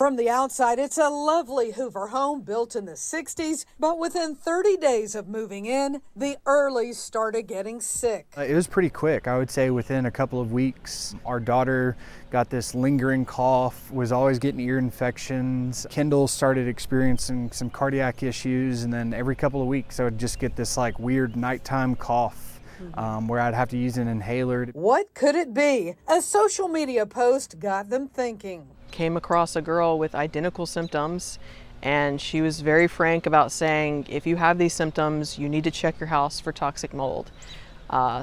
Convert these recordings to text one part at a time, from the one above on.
From the outside, it's a lovely Hoover home built in the 60s, but within 30 days of moving in, the Earlys started getting sick. It was pretty quick. I would say within a couple of weeks, our daughter got this lingering cough, was always getting ear infections. Kendall started experiencing some cardiac issues, and then every couple of weeks I would just get this like weird nighttime cough. Where I'd have to use an inhaler. What could it be? A social media post got them thinking. Came across a girl with identical symptoms, and she was very frank about saying, if you have these symptoms, you need to check your house for toxic mold.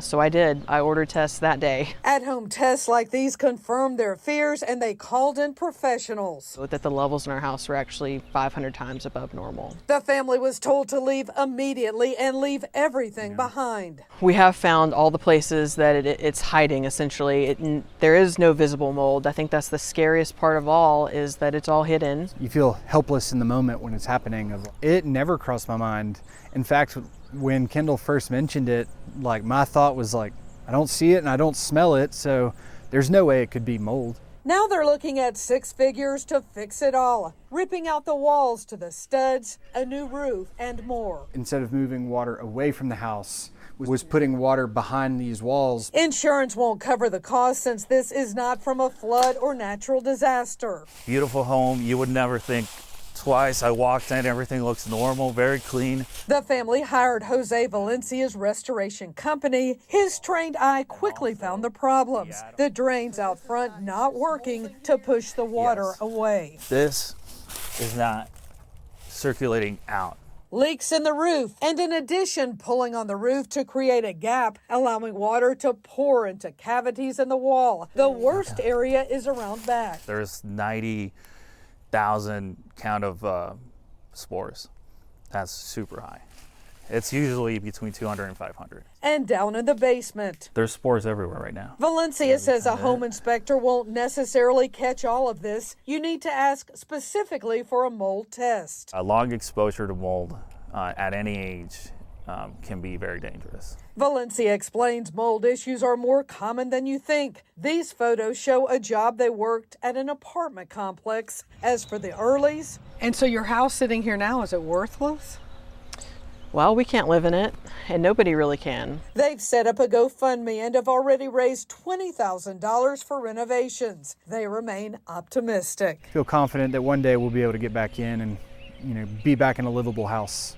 So I did. I ordered tests that day. At-home tests like these confirmed their fears, and they called in professionals. That the levels in our house were actually 500 times above normal. The family was told to leave immediately and leave everything behind. We have found all the places that it's hiding, essentially. There is no visible mold. I think that's the scariest part of all, is that it's all hidden. You feel helpless in the moment when it's happening. It never crossed my mind. In fact, when Kendall first mentioned it, like my thought was like, I don't see it and I don't smell it, so there's no way it could be mold. Now they're looking at 6 figures to fix it all, ripping out the walls to the studs, a new roof, and more. Instead of moving water away from the house, was putting water behind these walls. Insurance won't cover the cost since this is not from a flood or natural disaster. Beautiful home, you would never think twice. I walked in, everything looks normal, very clean. The family hired Jose Valencia's restoration company. His trained eye quickly found the problems. The drains out front not working to push the water away. This is not circulating out. Leaks in the roof, and in addition, pulling on the roof to create a gap, allowing water to pour into cavities in the wall. The worst area is around back. There's 90,000 count of spores. That's super high. It's usually between 200 and 500. And down in the basement. There's spores everywhere right now. Valencia says a home inspector won't necessarily catch all of this. You need to ask specifically for a mold test. A long exposure to mold at any age can be very dangerous. Valencia explains mold issues are more common than you think. These photos show a job they worked at an apartment complex. As for the Earlys. And so your house sitting here now, is it worthless? Well, we can't live in it, and nobody really can. They've set up a GoFundMe and have already raised $20,000 for renovations. They remain optimistic. I feel confident that one day we'll be able to get back in and, be back in a livable house.